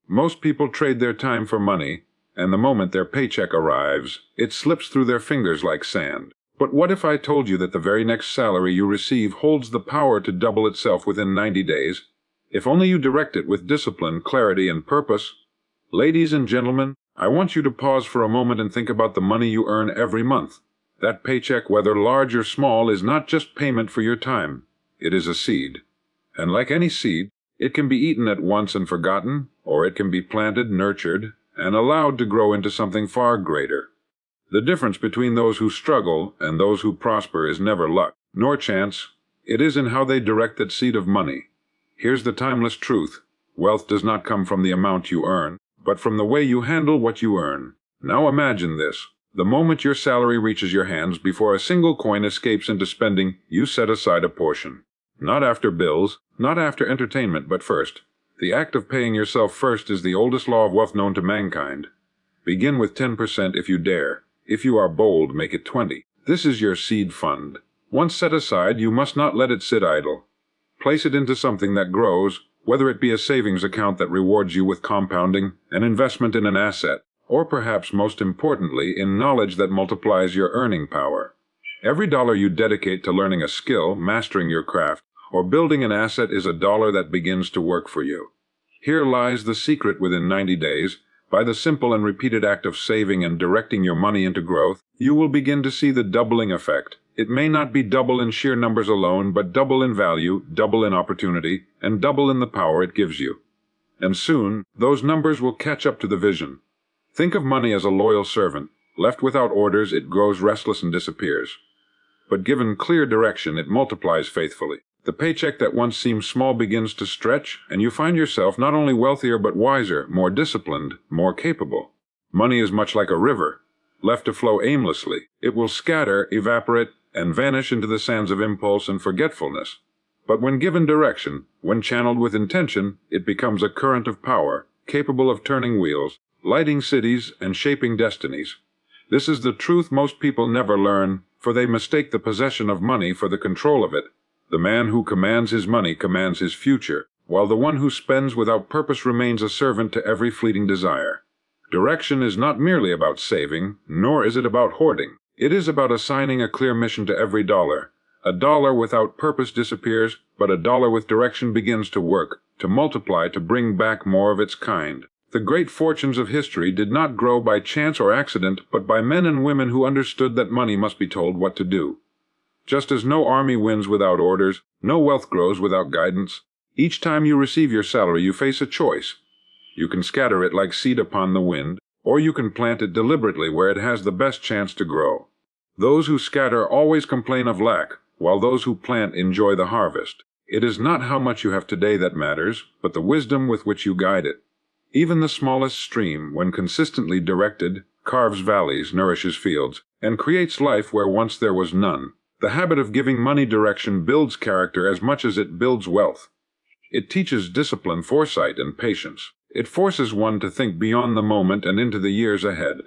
Most people trade their time for money, and the moment their paycheck arrives, it slips through their fingers like sand. But what if I told you that the very next salary you receive holds the power to double itself within 90 days? If only you direct it with discipline, clarity, and purpose. Ladies and gentlemen, I want you to pause for a moment and think about the money you earn every month. That paycheck, whether large or small, is not just payment for your time. It is a seed. And like any seed, it can be eaten at once and forgotten, or it can be planted, nurtured, and allowed to grow into something far greater. The difference between those who struggle and those who prosper is never luck, nor chance. It is in how they direct that seed of money. Here's the timeless truth. Wealth does not come from the amount you earn, but from the way you handle what you earn. Now imagine this. The moment your salary reaches your hands, before a single coin escapes into spending, you set aside a portion. Not after bills, not after entertainment, but first. The act of paying yourself first is the oldest law of wealth known to mankind. Begin with 10% if you dare. If you are bold, make it 20. This is your seed fund. Once set aside, you must not let it sit idle. Place it into something that grows, whether it be a savings account that rewards you with compounding, an investment in an asset, or perhaps most importantly, in knowledge that multiplies your earning power. Every dollar you dedicate to learning a skill, mastering your craft, or building an asset is a dollar that begins to work for you. Here lies the secret. Within 90 days, by the simple and repeated act of saving and directing your money into growth, you will begin to see the doubling effect. It may not be double in sheer numbers alone, but double in value, double in opportunity, and double in the power it gives you. And soon, those numbers will catch up to the vision. Think of money as a loyal servant. Left without orders, it grows restless and disappears. But given clear direction, it multiplies faithfully. The paycheck that once seemed small begins to stretch, and you find yourself not only wealthier but wiser, more disciplined, more capable. Money is much like a river. Left to flow aimlessly, it will scatter, evaporate, and vanish into the sands of impulse and forgetfulness. But when given direction, when channeled with intention, it becomes a current of power, capable of turning wheels, lighting cities, and shaping destinies. This is the truth most people never learn, for they mistake the possession of money for the control of it. The man who commands his money commands his future, while the one who spends without purpose remains a servant to every fleeting desire. Direction is not merely about saving, nor is it about hoarding. It is about assigning a clear mission to every dollar. A dollar without purpose disappears, but a dollar with direction begins to work, to multiply, to bring back more of its kind. The great fortunes of history did not grow by chance or accident, but by men and women who understood that money must be told what to do. Just as no army wins without orders, no wealth grows without guidance. Each time you receive your salary, you face a choice. You can scatter it like seed upon the wind, or you can plant it deliberately where it has the best chance to grow. Those who scatter always complain of lack, while those who plant enjoy the harvest. It is not how much you have today that matters, but the wisdom with which you guide it. Even the smallest stream, when consistently directed, carves valleys, nourishes fields, and creates life where once there was none. The habit of giving money direction builds character as much as it builds wealth. It teaches discipline, foresight, and patience. It forces one to think beyond the moment and into the years ahead.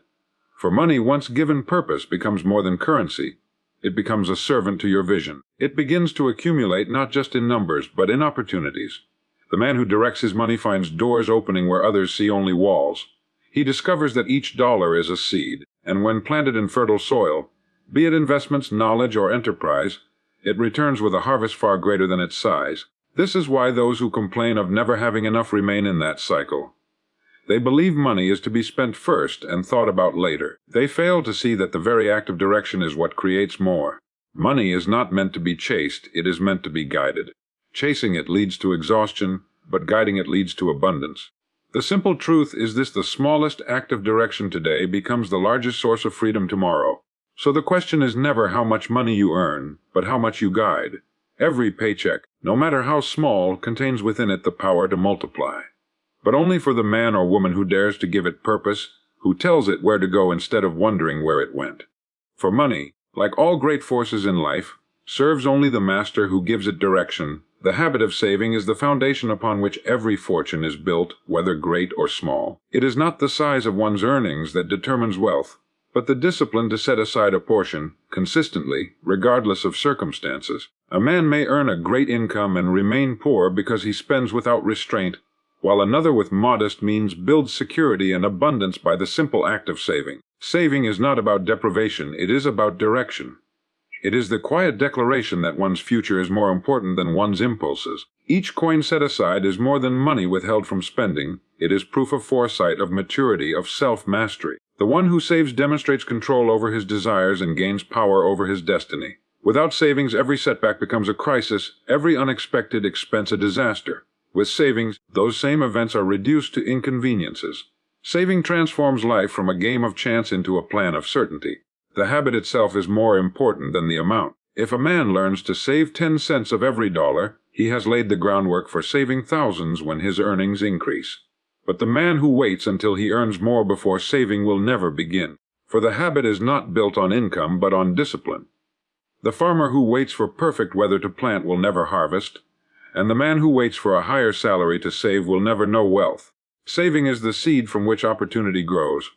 For money, once given purpose, becomes more than currency. It becomes a servant to your vision. It begins to accumulate not just in numbers, but in opportunities. The man who directs his money finds doors opening where others see only walls. He discovers that each dollar is a seed, and when planted in fertile soil, be it investments, knowledge, or enterprise, it returns with a harvest far greater than its size. This is why those who complain of never having enough remain in that cycle. They believe money is to be spent first and thought about later. They fail to see that the very act of direction is what creates more. Money is not meant to be chased, it is meant to be guided. Chasing it leads to exhaustion, but guiding it leads to abundance. The simple truth is this: the smallest act of direction today becomes the largest source of freedom tomorrow. So the question is never how much money you earn, but how much you guide. Every paycheck, no matter how small, contains within it the power to multiply. But only for the man or woman who dares to give it purpose, who tells it where to go instead of wondering where it went. For money, like all great forces in life, serves only the master who gives it direction. The habit of saving is the foundation upon which every fortune is built, whether great or small. It is not the size of one's earnings that determines wealth, but the discipline to set aside a portion, consistently, regardless of circumstances. A man may earn a great income and remain poor because he spends without restraint, while another with modest means builds security and abundance by the simple act of saving. Saving is not about deprivation, it is about direction. It is the quiet declaration that one's future is more important than one's impulses. Each coin set aside is more than money withheld from spending. It is proof of foresight, of maturity, of self-mastery. The one who saves demonstrates control over his desires and gains power over his destiny. Without savings, every setback becomes a crisis, every unexpected expense a disaster. With savings, those same events are reduced to inconveniences. Saving transforms life from a game of chance into a plan of certainty. The habit itself is more important than the amount. If a man learns to save 10 cents of every dollar, he has laid the groundwork for saving thousands when his earnings increase. But the man who waits until he earns more before saving will never begin, for the habit is not built on income but on discipline. The farmer who waits for perfect weather to plant will never harvest, and the man who waits for a higher salary to save will never know wealth. Saving is the seed from which opportunity grows.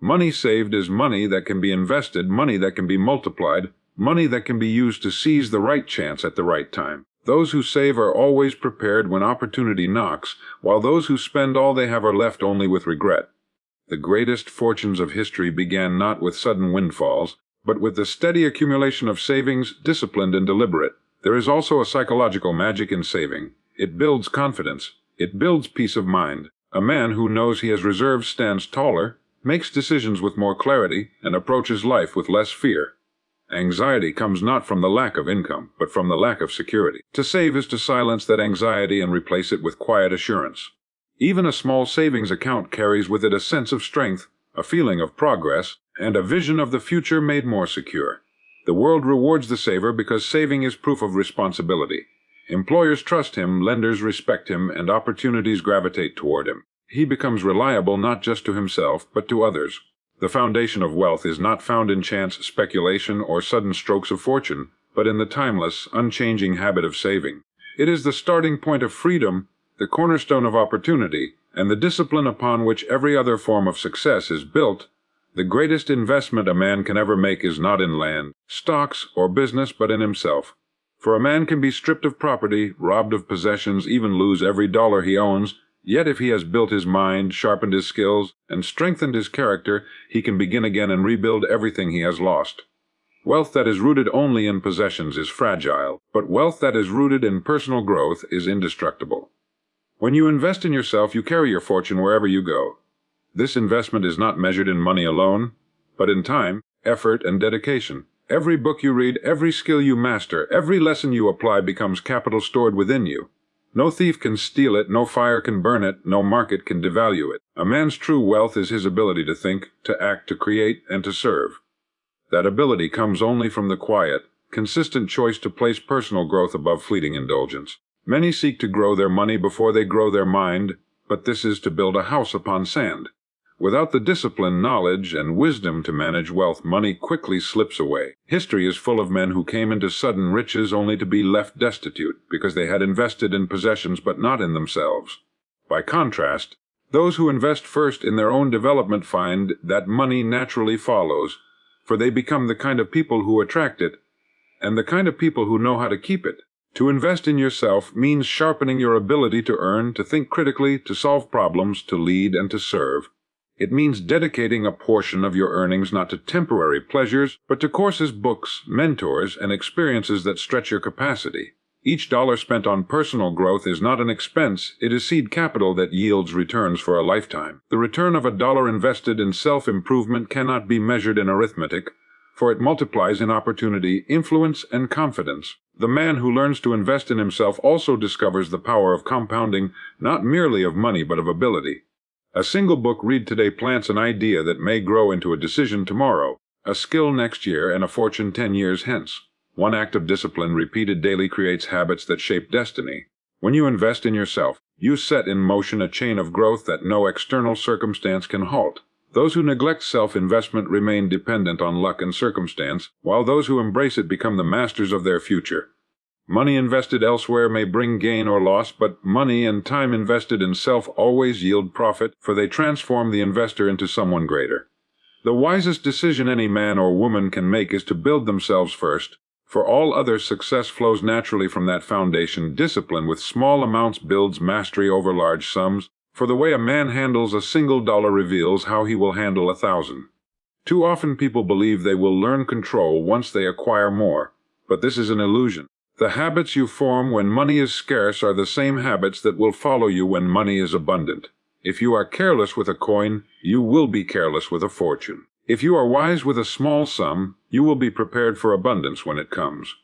Money saved is money that can be invested, money that can be multiplied, money that can be used to seize the right chance at the right time. Those who save are always prepared when opportunity knocks, while those who spend all they have are left only with regret. The greatest fortunes of history began not with sudden windfalls, but with the steady accumulation of savings, disciplined and deliberate. There is also a psychological magic in saving. It builds confidence. It builds peace of mind. A man who knows he has reserves stands taller, makes decisions with more clarity, and approaches life with less fear. Anxiety comes not from the lack of income, but from the lack of security. To save is to silence that anxiety and replace it with quiet assurance. Even a small savings account carries with it a sense of strength, a feeling of progress, and a vision of the future made more secure. The world rewards the saver because saving is proof of responsibility. Employers trust him, lenders respect him, and opportunities gravitate toward him. He becomes reliable not just to himself, but to others. The foundation of wealth is not found in chance, speculation, or sudden strokes of fortune, but in the timeless, unchanging habit of saving. It is the starting point of freedom, the cornerstone of opportunity, and the discipline upon which every other form of success is built. The greatest investment a man can ever make is not in land, stocks, or business, but in himself. For a man can be stripped of property, robbed of possessions, even lose every dollar he owns, yet if he has built his mind, sharpened his skills, and strengthened his character, he can begin again and rebuild everything he has lost. Wealth that is rooted only in possessions is fragile, but wealth that is rooted in personal growth is indestructible. When you invest in yourself, you carry your fortune wherever you go. This investment is not measured in money alone, but in time, effort, and dedication. Every book you read, every skill you master, every lesson you apply becomes capital stored within you. No thief can steal it, no fire can burn it, no market can devalue it. A man's true wealth is his ability to think, to act, to create, and to serve. That ability comes only from the quiet, consistent choice to place personal growth above fleeting indulgence. Many seek to grow their money before they grow their mind, but this is to build a house upon sand. Without the discipline, knowledge, and wisdom to manage wealth, money quickly slips away. History is full of men who came into sudden riches only to be left destitute, because they had invested in possessions but not in themselves. By contrast, those who invest first in their own development find that money naturally follows, for they become the kind of people who attract it, and the kind of people who know how to keep it. To invest in yourself means sharpening your ability to earn, to think critically, to solve problems, to lead, and to serve. It means dedicating a portion of your earnings not to temporary pleasures, but to courses, books, mentors, and experiences that stretch your capacity. Each dollar spent on personal growth is not an expense, it is seed capital that yields returns for a lifetime. The return of a dollar invested in self-improvement cannot be measured in arithmetic, for it multiplies in opportunity, influence, and confidence. The man who learns to invest in himself also discovers the power of compounding, not merely of money but of ability. A single book read today plants an idea that may grow into a decision tomorrow, a skill next year, and a fortune 10 years hence. One act of discipline repeated daily creates habits that shape destiny. When you invest in yourself, you set in motion a chain of growth that no external circumstance can halt. Those who neglect self-investment remain dependent on luck and circumstance, while those who embrace it become the masters of their future. Money invested elsewhere may bring gain or loss, but money and time invested in self always yield profit, for they transform the investor into someone greater. The wisest decision any man or woman can make is to build themselves first, For all others, success flows naturally from that foundation. Discipline with small amounts builds mastery over large sums, for the way a man handles a single dollar reveals how he will handle 1,000. Too often people believe they will learn control once they acquire more, but this is an illusion. The habits you form when money is scarce are the same habits that will follow you when money is abundant. If you are careless with a coin, you will be careless with a fortune. If you are wise with a small sum, you will be prepared for abundance when it comes.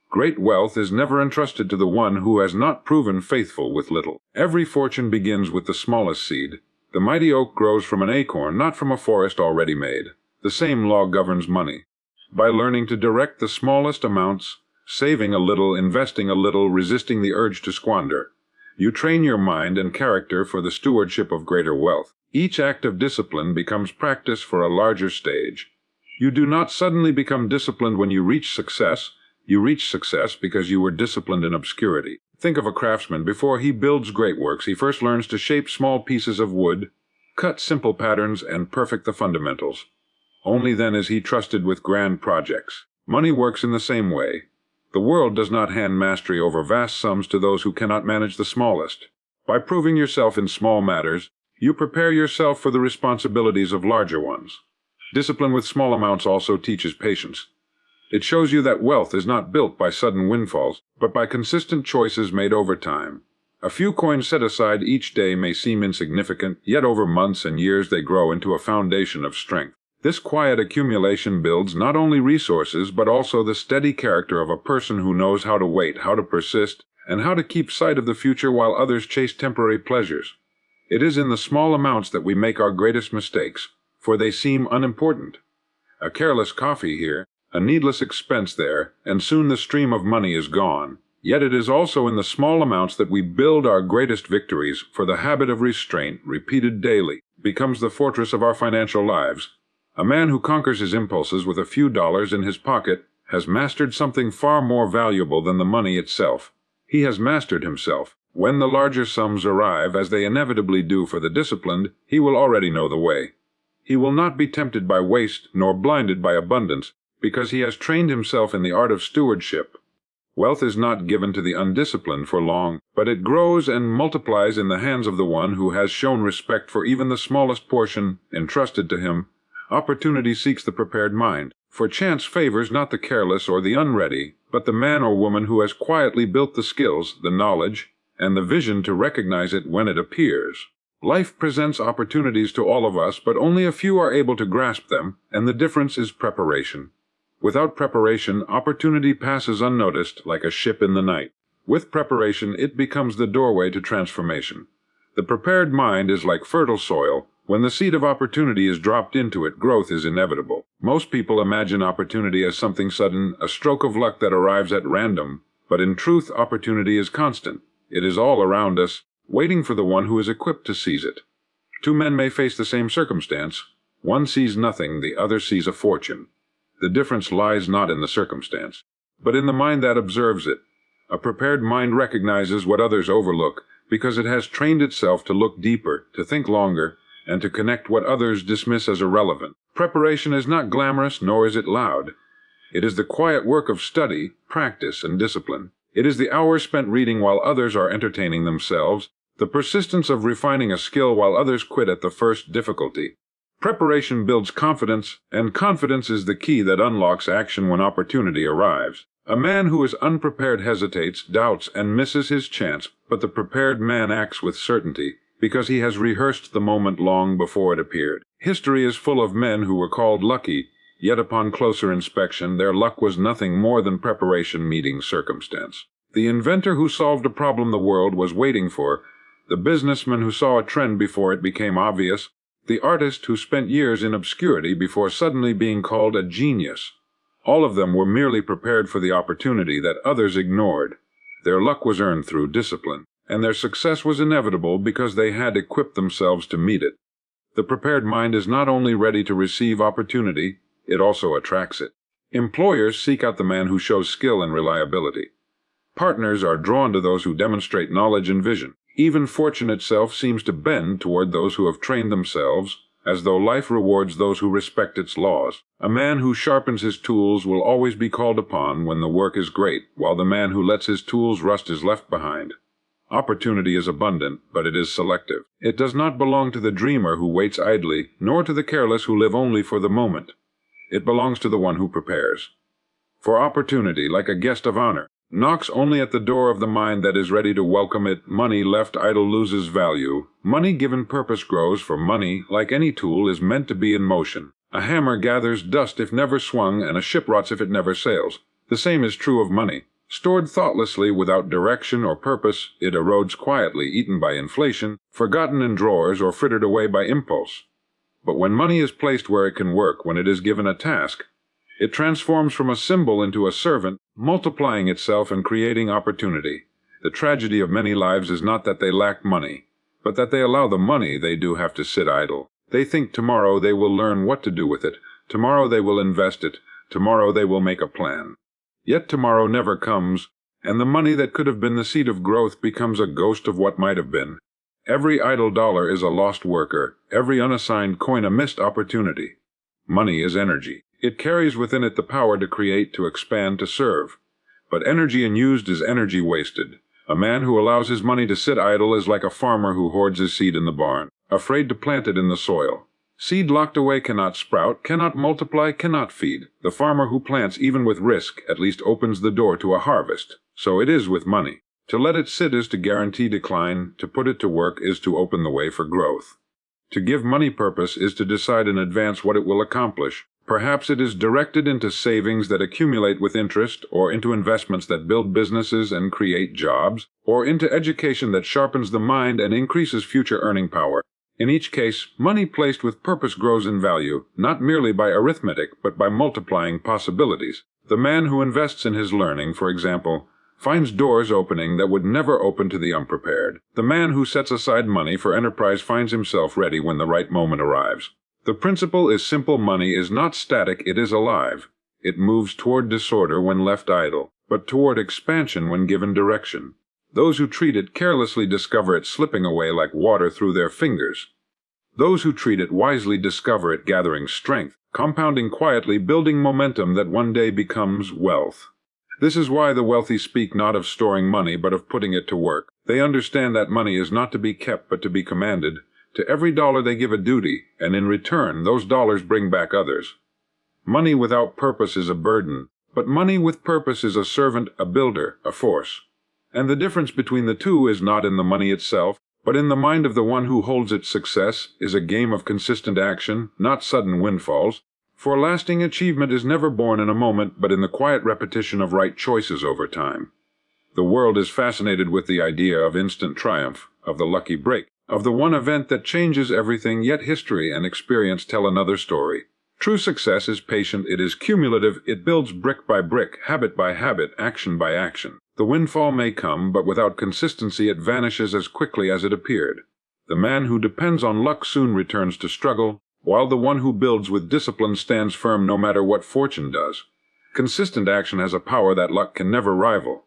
Great wealth is never entrusted to the one who has not proven faithful with little. Every fortune begins with the smallest seed. The mighty oak grows from an acorn, not from a forest already made. The same law governs money. By learning to direct the smallest amounts, saving a little, investing a little, resisting the urge to squander, you train your mind and character for the stewardship of greater wealth. Each act of discipline becomes practice for a larger stage. You do not suddenly become disciplined when you reach success. You reach success because you were disciplined in obscurity. Think of a craftsman. Before he builds great works, he first learns to shape small pieces of wood, cut simple patterns, and perfect the fundamentals. Only then is he trusted with grand projects. Money works in the same way. The world does not hand mastery over vast sums to those who cannot manage the smallest. By proving yourself in small matters, you prepare yourself for the responsibilities of larger ones. Discipline with small amounts also teaches patience. It shows you that wealth is not built by sudden windfalls, but by consistent choices made over time. A few coins set aside each day may seem insignificant, yet over months and years they grow into a foundation of strength. This quiet accumulation builds not only resources, but also the steady character of a person who knows how to wait, how to persist, and how to keep sight of the future while others chase temporary pleasures. It is in the small amounts that we make our greatest mistakes, for they seem unimportant. A careless coffee here, a needless expense there, and soon the stream of money is gone. Yet it is also in the small amounts that we build our greatest victories, for the habit of restraint, repeated daily, becomes the fortress of our financial lives. A man who conquers his impulses with a few dollars in his pocket has mastered something far more valuable than the money itself. He has mastered himself. When the larger sums arrive, as they inevitably do for the disciplined, he will already know the way. He will not be tempted by waste nor blinded by abundance, because he has trained himself in the art of stewardship. Wealth is not given to the undisciplined for long, but it grows and multiplies in the hands of the one who has shown respect for even the smallest portion entrusted to him. Opportunity seeks the prepared mind, for chance favors not the careless or the unready, but the man or woman who has quietly built the skills, the knowledge, and the vision to recognize it when it appears. Life presents opportunities to all of us, but only a few are able to grasp them, and the difference is preparation. Without preparation, opportunity passes unnoticed like a ship in the night. With preparation, it becomes the doorway to transformation. The prepared mind is like fertile soil. When the seed of opportunity is dropped into it, growth is inevitable. Most people imagine opportunity as something sudden, a stroke of luck that arrives at random, but in truth, opportunity is constant. It is all around us, waiting for the one who is equipped to seize it. Two men may face the same circumstance. One sees nothing, the other sees a fortune. The difference lies not in the circumstance, but in the mind that observes it. A prepared mind recognizes what others overlook, because it has trained itself to look deeper, to think longer, and to connect what others dismiss as irrelevant. Preparation is not glamorous, nor is it loud. It is the quiet work of study, practice, and discipline. It is the hours spent reading while others are entertaining themselves, the persistence of refining a skill while others quit at the first difficulty. Preparation builds confidence, and confidence is the key that unlocks action when opportunity arrives. A man who is unprepared hesitates, doubts, and misses his chance, but the prepared man acts with certainty, because he has rehearsed the moment long before it appeared. History is full of men who were called lucky, yet upon closer inspection their luck was nothing more than preparation meeting circumstance. The inventor who solved a problem the world was waiting for, the businessman who saw a trend before it became obvious, the artist who spent years in obscurity before suddenly being called a genius. All of them were merely prepared for the opportunity that others ignored. Their luck was earned through discipline, and their success was inevitable because they had equipped themselves to meet it. The prepared mind is not only ready to receive opportunity, it also attracts it. Employers seek out the man who shows skill and reliability. Partners are drawn to those who demonstrate knowledge and vision. Even fortune itself seems to bend toward those who have trained themselves. as though life rewards those who respect its laws. A man who sharpens his tools will always be called upon when the work is great, while the man who lets his tools rust is left behind. Opportunity is abundant, but it is selective. It does not belong to the dreamer who waits idly, nor to the careless who live only for the moment. It belongs to the one who prepares. For opportunity, like a guest of honor, knocks only at the door of the mind that is ready to welcome it. Money left idle loses value. Money given purpose grows, for money, like any tool, is meant to be in motion. A hammer gathers dust if never swung, and a ship rots if it never sails. The same is true of money. Stored thoughtlessly without direction or purpose, it erodes quietly, eaten by inflation, forgotten in drawers, or frittered away by impulse. But when money is placed where it can work, when it is given a task, it transforms from a symbol into a servant, multiplying itself and creating opportunity. The tragedy of many lives is not that they lack money, but that they allow the money they do have to sit idle. They think tomorrow they will learn what to do with it, tomorrow they will invest it, tomorrow they will make a plan. Yet tomorrow never comes, and the money that could have been the seed of growth becomes a ghost of what might have been. Every idle dollar is a lost worker, every unassigned coin a missed opportunity. Money is energy. It carries within it the power to create, to expand, to serve. But energy unused is energy wasted. A man who allows his money to sit idle is like a farmer who hoards his seed in the barn, afraid to plant it in the soil. Seed locked away cannot sprout, cannot multiply, cannot feed. The farmer who plants even with risk at least opens the door to a harvest. So it is with money. To let it sit is to guarantee decline, to put it to work is to open the way for growth. To give money purpose is to decide in advance what it will accomplish. Perhaps it is directed into savings that accumulate with interest, or into investments that build businesses and create jobs, or into education that sharpens the mind and increases future earning power. In each case, money placed with purpose grows in value, not merely by arithmetic, but by multiplying possibilities. The man who invests in his learning, for example, finds doors opening that would never open to the unprepared. The man who sets aside money for enterprise finds himself ready when the right moment arrives. The principle is simple: money is not static, it is alive. It moves toward disorder when left idle, but toward expansion when given direction. Those who treat it carelessly discover it slipping away like water through their fingers. Those who treat it wisely discover it gathering strength, compounding quietly, building momentum that one day becomes wealth. This is why the wealthy speak not of storing money, but of putting it to work. They understand that money is not to be kept, but to be commanded. To every dollar they give a duty, and in return those dollars bring back others. Money without purpose is a burden, but money with purpose is a servant, a builder, a force. And the difference between the two is not in the money itself, but in the mind of the one who holds its success is a game of consistent action, not sudden windfalls. For lasting achievement is never born in a moment, but in the quiet repetition of right choices over time. The world is fascinated with the idea of instant triumph, of the lucky break, of the one event that changes everything, yet history and experience tell another story. True success is patient, it is cumulative, it builds brick by brick, habit by habit, action by action. The windfall may come, but without consistency it vanishes as quickly as it appeared. The man who depends on luck soon returns to struggle, while the one who builds with discipline stands firm no matter what fortune does. Consistent action has a power that luck can never rival.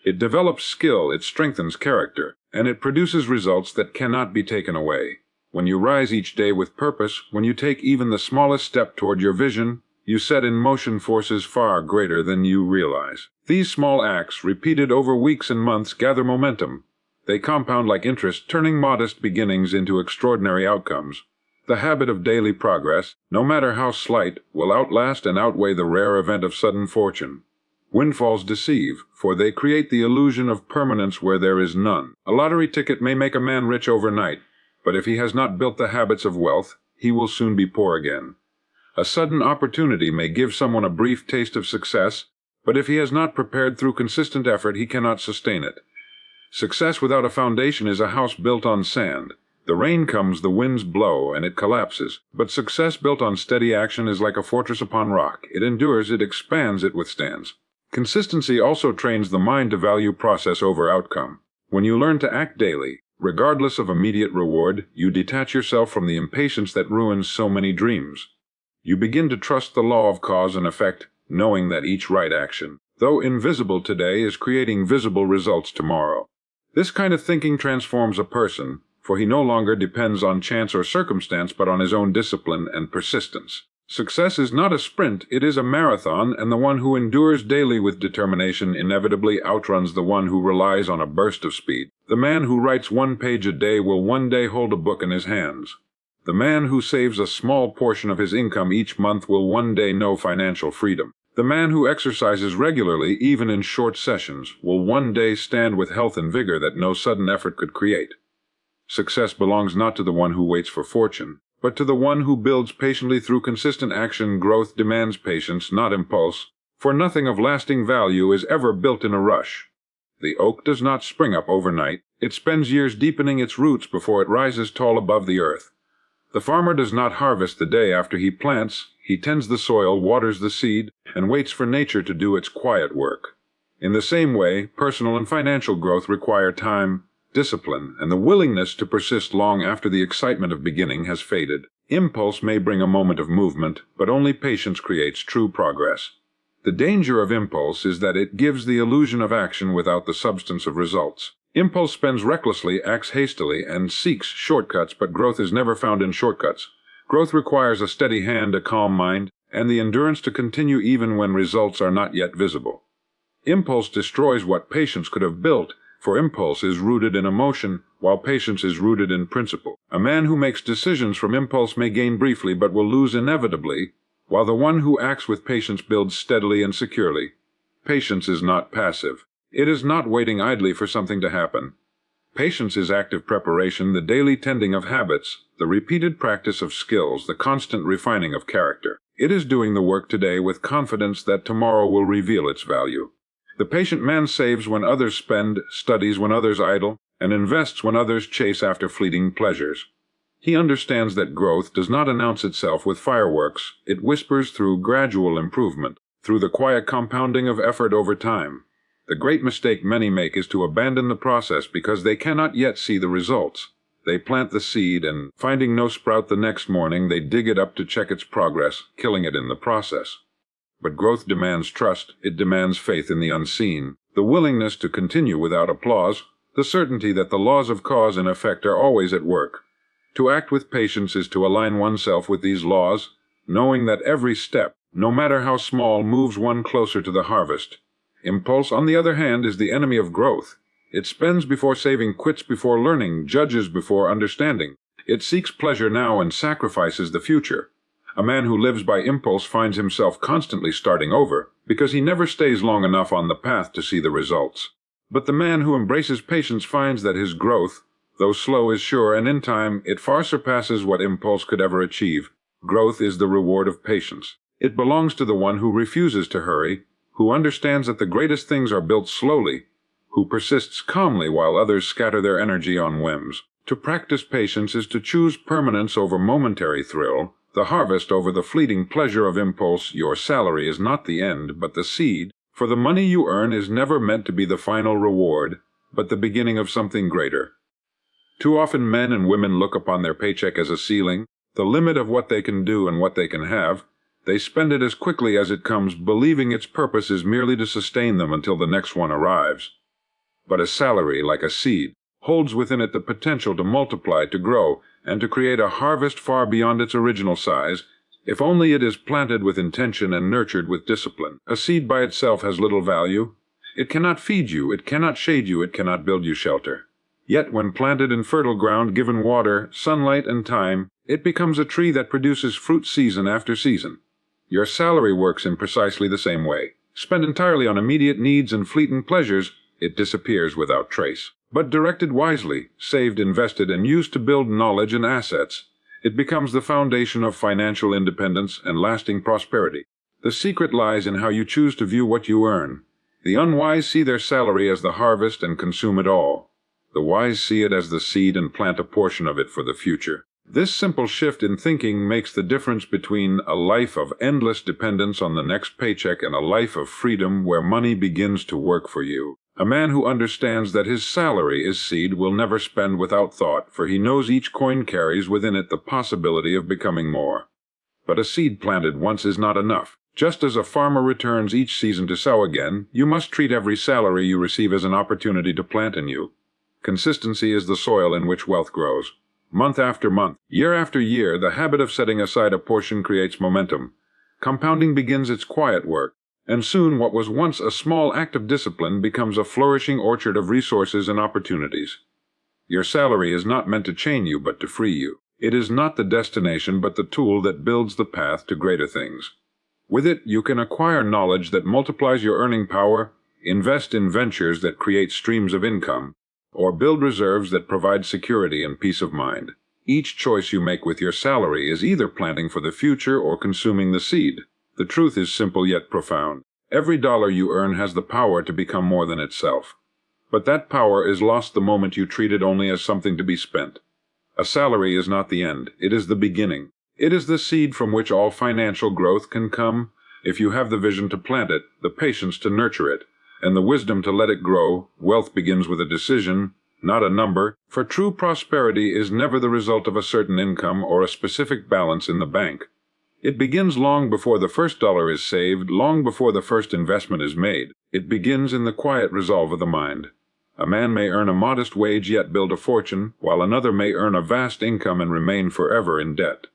It develops skill, it strengthens character, and it produces results that cannot be taken away. When you rise each day with purpose, when you take even the smallest step toward your vision, you set in motion forces far greater than you realize. These small acts, repeated over weeks and months, gather momentum. They compound like interest, turning modest beginnings into extraordinary outcomes. The habit of daily progress, no matter how slight, will outlast and outweigh the rare event of sudden fortune. Windfalls deceive, for they create the illusion of permanence where there is none. A lottery ticket may make a man rich overnight, but if he has not built the habits of wealth, he will soon be poor again. A sudden opportunity may give someone a brief taste of success, but if he has not prepared through consistent effort, he cannot sustain it. Success without a foundation is a house built on sand. The rain comes, the winds blow, and it collapses. But success built on steady action is like a fortress upon rock. It endures, it expands, it withstands. Consistency also trains the mind to value process over outcome. When you learn to act daily, regardless of immediate reward, you detach yourself from the impatience that ruins so many dreams. You begin to trust the law of cause and effect, knowing that each right action, though invisible today, is creating visible results tomorrow. This kind of thinking transforms a person, for he no longer depends on chance or circumstance but on his own discipline and persistence. Success is not a sprint, it is a marathon, and the one who endures daily with determination inevitably outruns the one who relies on a burst of speed. The man who writes 1 page a day will one day hold a book in his hands. The man who saves a small portion of his income each month will one day know financial freedom. The man who exercises regularly, even in short sessions, will one day stand with health and vigor that no sudden effort could create. Success belongs not to the one who waits for fortune, but to the one who builds patiently through consistent action. Growth demands patience, not impulse, for nothing of lasting value is ever built in a rush. The oak does not spring up overnight. It spends years deepening its roots before it rises tall above the earth. The farmer does not harvest the day after he plants. He tends the soil, waters the seed, and waits for nature to do its quiet work. In the same way, personal and financial growth require time, discipline, and the willingness to persist long after the excitement of beginning has faded. Impulse may bring a moment of movement, but only patience creates true progress. The danger of impulse is that it gives the illusion of action without the substance of results. Impulse spends recklessly, acts hastily, and seeks shortcuts, but growth is never found in shortcuts. Growth requires a steady hand, a calm mind, and the endurance to continue even when results are not yet visible. Impulse destroys what patience could have built, for impulse is rooted in emotion, while patience is rooted in principle. A man who makes decisions from impulse may gain briefly but will lose inevitably, while the one who acts with patience builds steadily and securely. Patience is not passive. It is not waiting idly for something to happen. Patience is active preparation, the daily tending of habits, the repeated practice of skills, the constant refining of character. It is doing the work today with confidence that tomorrow will reveal its value. The patient man saves when others spend, studies when others idle, and invests when others chase after fleeting pleasures. He understands that growth does not announce itself with fireworks. It whispers through gradual improvement, through the quiet compounding of effort over time. The great mistake many make is to abandon the process because they cannot yet see the results. They plant the seed and, finding no sprout the next morning, they dig it up to check its progress, killing it in the process. But growth demands trust, it demands faith in the unseen, the willingness to continue without applause, the certainty that the laws of cause and effect are always at work. To act with patience is to align oneself with these laws, knowing that every step, no matter how small, moves one closer to the harvest. Impulse, on the other hand, is the enemy of growth. It spends before saving, quits before learning, judges before understanding. It seeks pleasure now and sacrifices the future. A man who lives by impulse finds himself constantly starting over, because he never stays long enough on the path to see the results. But the man who embraces patience finds that his growth, though slow, is sure, and in time it far surpasses what impulse could ever achieve. Growth is the reward of patience. It belongs to the one who refuses to hurry, who understands that the greatest things are built slowly, who persists calmly while others scatter their energy on whims. To practice patience is to choose permanence over momentary thrill, the harvest over the fleeting pleasure of impulse. Your salary is not the end, but the seed, for the money you earn is never meant to be the final reward, but the beginning of something greater. Too often men and women look upon their paycheck as a ceiling, the limit of what they can do and what they can have. They spend it as quickly as it comes, believing its purpose is merely to sustain them until the next one arrives. But a salary, like a seed, holds within it the potential to multiply, to grow, and to create a harvest far beyond its original size, if only it is planted with intention and nurtured with discipline. A seed by itself has little value. It cannot feed you, it cannot shade you, it cannot build you shelter. Yet when planted in fertile ground, given water, sunlight, and time, it becomes a tree that produces fruit season after season. Your salary works in precisely the same way. Spent entirely on immediate needs and fleeting pleasures, it disappears without trace. But directed wisely, saved, invested, and used to build knowledge and assets, it becomes the foundation of financial independence and lasting prosperity. The secret lies in how you choose to view what you earn. The unwise see their salary as the harvest and consume it all. The wise see it as the seed and plant a portion of it for the future. This simple shift in thinking makes the difference between a life of endless dependence on the next paycheck and a life of freedom where money begins to work for you. A man who understands that his salary is seed will never spend without thought, for he knows each coin carries within it the possibility of becoming more. But a seed planted once is not enough. Just as a farmer returns each season to sow again, you must treat every salary you receive as an opportunity to plant anew. Consistency is the soil in which wealth grows. Month after month, year after year, the habit of setting aside a portion creates momentum. Compounding begins its quiet work, and soon what was once a small act of discipline becomes a flourishing orchard of resources and opportunities. Your salary is not meant to chain you but to free you. It is not the destination but the tool that builds the path to greater things. With it, you can acquire knowledge that multiplies your earning power, invest in ventures that create streams of income, or build reserves that provide security and peace of mind. Each choice you make with your salary is either planting for the future or consuming the seed. The truth is simple yet profound. Every dollar you earn has the power to become more than itself. But that power is lost the moment you treat it only as something to be spent. A salary is not the end, it is the beginning. It is the seed from which all financial growth can come, if you have the vision to plant it, the patience to nurture it, and the wisdom to let it grow. Wealth begins with a decision, not a number, for true prosperity is never the result of a certain income or a specific balance in the bank. It begins long before the first dollar is saved, long before the first investment is made. It begins in the quiet resolve of the mind. A man may earn a modest wage yet build a fortune, while another may earn a vast income and remain forever in debt.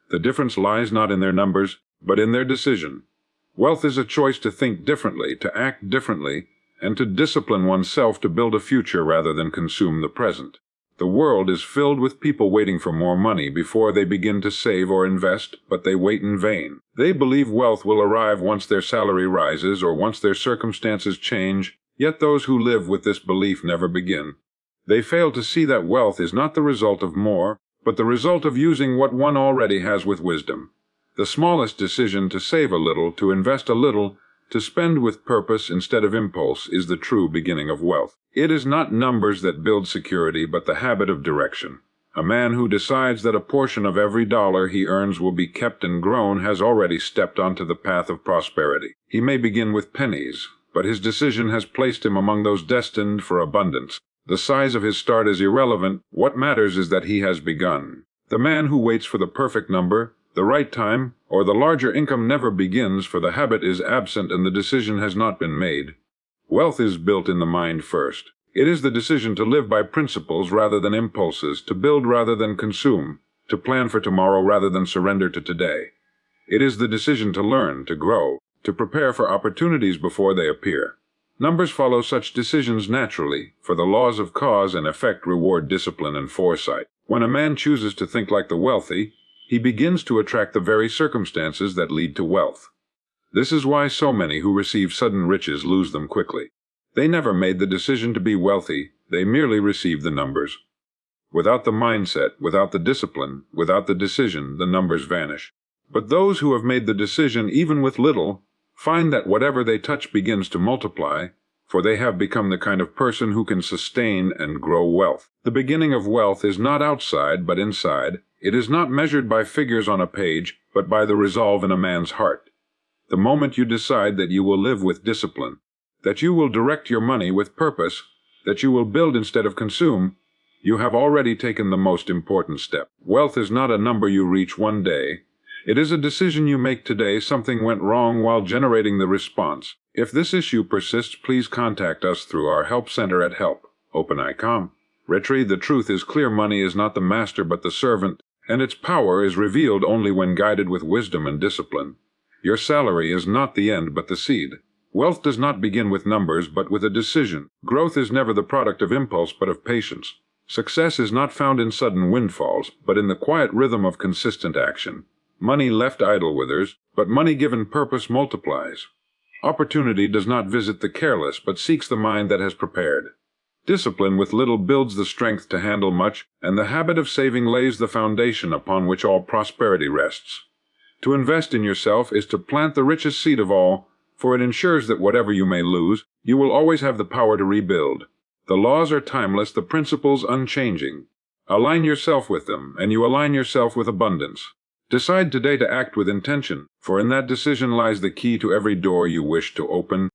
The difference lies not in their numbers, but in their decision. Wealth is a choice to think differently, to act differently, and to discipline oneself to build a future rather than consume the present. The world is filled with people waiting for more money before they begin to save or invest, but they wait in vain. They believe wealth will arrive once their salary rises or once their circumstances change, yet those who live with this belief never begin. They fail to see that wealth is not the result of more, but the result of using what one already has with wisdom. The smallest decision to save a little, to invest a little, to spend with purpose instead of impulse is the true beginning of wealth. It is not numbers that build security, but the habit of direction. A man who decides that a portion of every dollar he earns will be kept and grown has already stepped onto the path of prosperity. He may begin with pennies, but his decision has placed him among those destined for abundance. The size of his start is irrelevant. What matters is that he has begun. The man who waits for the perfect number, the right time, or the larger income never begins, for the habit is absent and the decision has not been made. Wealth is built in the mind first. It is the decision to live by principles rather than impulses, to build rather than consume, to plan for tomorrow rather than surrender to today. It is the decision to learn, to grow, to prepare for opportunities before they appear. Numbers follow such decisions naturally, for the laws of cause and effect reward discipline and foresight. When a man chooses to think like the wealthy, he begins to attract the very circumstances that lead to wealth. This is why so many who receive sudden riches lose them quickly. They never made the decision to be wealthy, they merely received the numbers. Without the mindset, without the discipline, without the decision, the numbers vanish. But those who have made the decision even with little, find that whatever they touch begins to multiply, for they have become the kind of person who can sustain and grow wealth. The beginning of wealth is not outside, but inside. It is not measured by figures on a page, but by the resolve in a man's heart. The moment you decide that you will live with discipline, that you will direct your money with purpose, that you will build instead of consume, you have already taken the most important step. Wealth is not a number you reach one day. It is a decision you make today. Something went wrong while generating the response. If this issue persists, please contact us through our help center at help@openeye.com. Retreat, the truth is clear. Money is not the master but the servant, and its power is revealed only when guided with wisdom and discipline. Your salary is not the end but the seed. Wealth does not begin with numbers but with a decision. Growth is never the product of impulse but of patience. Success is not found in sudden windfalls, but in the quiet rhythm of consistent action. Money left idle withers, but money given purpose multiplies. Opportunity does not visit the careless, but seeks the mind that has prepared. Discipline with little builds the strength to handle much, and the habit of saving lays the foundation upon which all prosperity rests. To invest in yourself is to plant the richest seed of all, for it ensures that whatever you may lose, you will always have the power to rebuild. The laws are timeless, the principles unchanging. Align yourself with them, and you align yourself with abundance. Decide today to act with intention, for in that decision lies the key to every door you wish to open